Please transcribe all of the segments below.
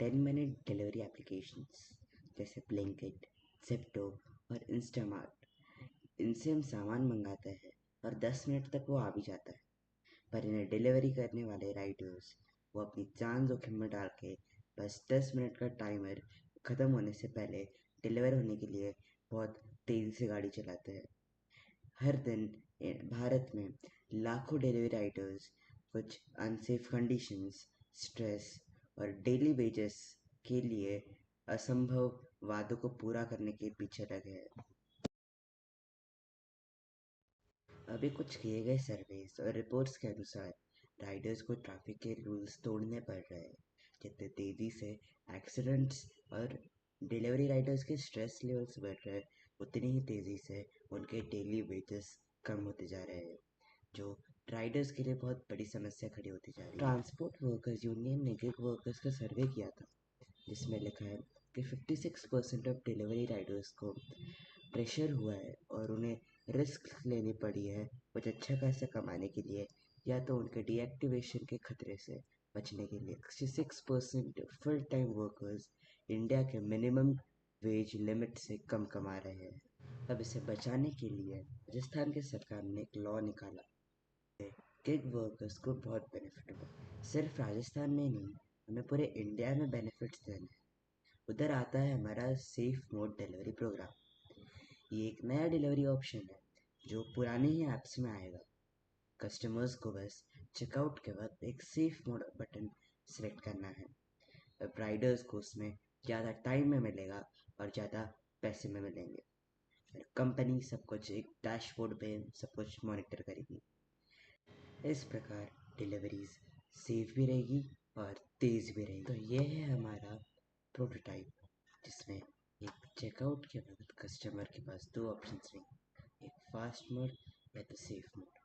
10 minute delivery applications जैसे Blinkit, Zepto और Instamart. इनसे हम सामान मंगाते हैं और 10 मिनट तक वो आ भी जाता है। पर इन्हें डिलीवरी करने वाले राइडर्स वो अपनी जान जोखिम में डाल के बस 10 मिनट का टाइमर ख़त्म होने से पहले डिलीवर होने के लिए बहुत तेज़ी से गाड़ी चलाते हैं। हर दिन भारत में लाखों डिलीवरी राइडर्स कुछ अनसेफ कंडीशंस, स्ट्रेस और डेली वेजेस के लिए असंभव वादों को पूरा करने के पीछे लगे हैं। अभी कुछ किए गए सर्वेस और रिपोर्ट्स के अनुसार राइडर्स को ट्रैफिक के रूल्स तोड़ने पड़ रहे हैं। जितने तेज़ी से एक्सीडेंट्स और डिलीवरी राइडर्स के स्ट्रेस लेवल्स बढ़ रहे हैं, उतनी ही तेज़ी से उनके डेली वेजेस कम होते जा रहे हैं, जो राइडर्स के लिए बहुत बड़ी समस्या खड़ी होती जा रही है। ट्रांसपोर्ट वर्कर्स यूनियन ने गिग वर्कर्स का सर्वे किया था, जिसमें लिखा है कि 56% ऑफ डिलीवरी राइडर्स को प्रेशर हुआ है और उन्हें रिस्क लेनी पड़ी है कुछ अच्छा पैसा कमाने के लिए, या तो उनके डीएक्टिवेशन के खतरे से बचने के लिए। 66% फुल टाइम वर्कर्स इंडिया के मिनिमम वेज लिमिट से कम कमा रहे हैं। अब इसे बचाने के लिए राजस्थान की सरकार ने एक लॉ निकाला। गिग वर्कर्स को बहुत बेनिफिट हुआ। सिर्फ राजस्थान में नहीं, हमें पूरे इंडिया में बेनिफिट्स देने हैं। उधर आता है हमारा सेफ मोड डिलीवरी प्रोग्राम। ये एक नया डिलीवरी ऑप्शन है जो पुराने ही ऐप्स में आएगा। कस्टमर्स को बस चेकआउट के बाद एक सेफ मोड बटन सेलेक्ट करना है। अब राइडर्स को उसमें ज़्यादा टाइम में मिलेगा और ज़्यादा पैसे में मिलेंगे। कंपनी सब कुछ एक डैशबोर्ड पे सब कुछ मॉनिटर करेगी। इस प्रकार डिलीवरीज सेफ भी रहेगी और तेज़ भी रहेगी। तो ये है हमारा प्रोटोटाइप, जिसमें एक चेकआउट के वक्त कस्टमर के पास दो ऑप्शंस रहेंगे, एक फास्ट मोड या तो सेफ मोड।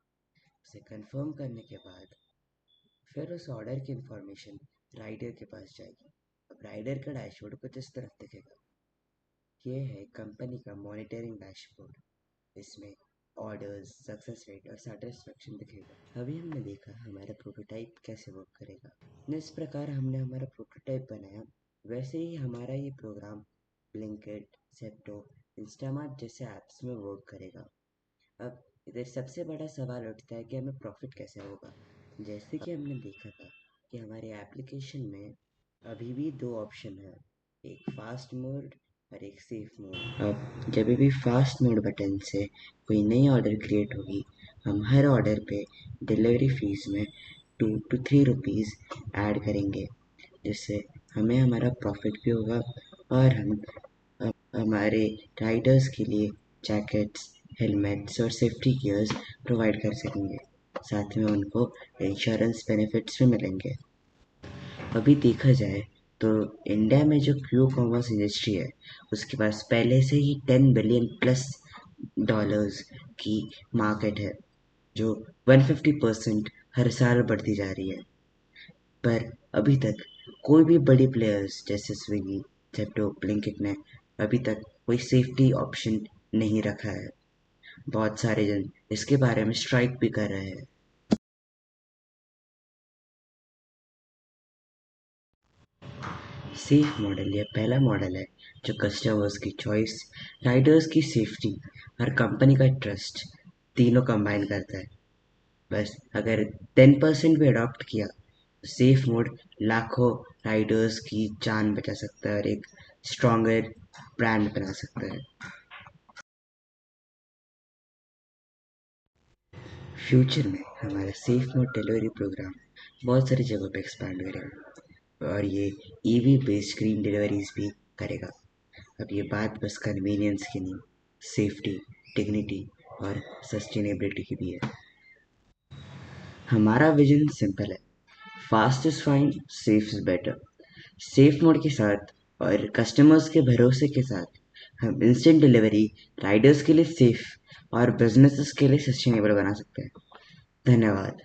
उसे कंफर्म करने के बाद फिर उस ऑर्डर की इंफॉर्मेशन राइडर के पास जाएगी। अब राइडर का डैशबोर्ड कुछ इस तरफ दिखेगा। ये है कंपनी का मॉनिटरिंग डैशबोर्ड। इसमें ऑर्डर्स, सक्सेस रेट और सेटिस्फेक्शन दिखेगा। अभी हमने देखा हमारा प्रोटोटाइप कैसे वर्क करेगा। जिस प्रकार हमने हमारा प्रोटोटाइप बनाया, वैसे ही हमारा ये प्रोग्राम ब्लिंकिट, ज़ेप्टो, इंस्टामार्ट जैसे ऐप्स में वर्क करेगा। अब इधर सबसे बड़ा सवाल उठता है कि हमें प्रॉफिट कैसे होगा। जैसे कि हमने देखा था कि हमारे एप्लीकेशन में अभी भी दो ऑप्शन है, एक फास्ट मोड और एक सेफ मोड। अब जब भी फास्ट मोड बटन से कोई नई ऑर्डर क्रिएट होगी, हम हर ऑर्डर पे डिलीवरी फीस में 2 to 3 रुपीज़ ऐड करेंगे, जिससे हमें हमारा प्रॉफिट भी होगा और हम हमारे राइडर्स के लिए जैकेट्स, हेलमेट्स और सेफ्टी गियर्स प्रोवाइड कर सकेंगे। साथ में उनको इंश्योरेंस बेनिफिट्स भी मिलेंगे। अभी देखा जाए तो इंडिया में जो क्यू कॉमर्स इंडस्ट्री है, उसके पास पहले से ही 10 बिलियन+ डॉलर्स की मार्केट है, जो 150% हर साल बढ़ती जा रही है। पर अभी तक कोई भी बड़ी प्लेयर्स जैसे स्विगी, ज़ेप्टो, ब्लिंकिट ने अभी तक कोई सेफ्टी ऑप्शन नहीं रखा है। बहुत सारे जन इसके बारे में स्ट्राइक भी कर रहे हैं। सेफ मॉडल यह पहला मॉडल है जो कस्टमर्स की चॉइस, राइडर्स की सेफ्टी और कंपनी का ट्रस्ट तीनों कंबाइन करता है। बस अगर 10% भी अडॉप्ट किया तो सेफ मोड लाखों राइडर्स की जान बचा सकता है और एक स्ट्रॉन्गर ब्रांड बना सकता है। फ्यूचर में हमारा सेफ मोड डिलीवरी प्रोग्राम बहुत सारी जगहों पे एक्सपैंड करेगा और ये ईवी बेस्ड ग्रीन डिलीवरीज भी करेगा। अब ये बात बस कन्वीनियंस की नहीं, सेफ्टी, डिग्निटी और सस्टेनेबिलिटी की भी है। हमारा विजन सिंपल है, fast is fine, safe is better. Safe mode के साथ और कस्टमर्स के भरोसे के साथ हम इंस्टेंट डिलीवरी राइडर्स के लिए सेफ और बिजनेसेस के लिए सस्टेनेबल बना सकते हैं। धन्यवाद।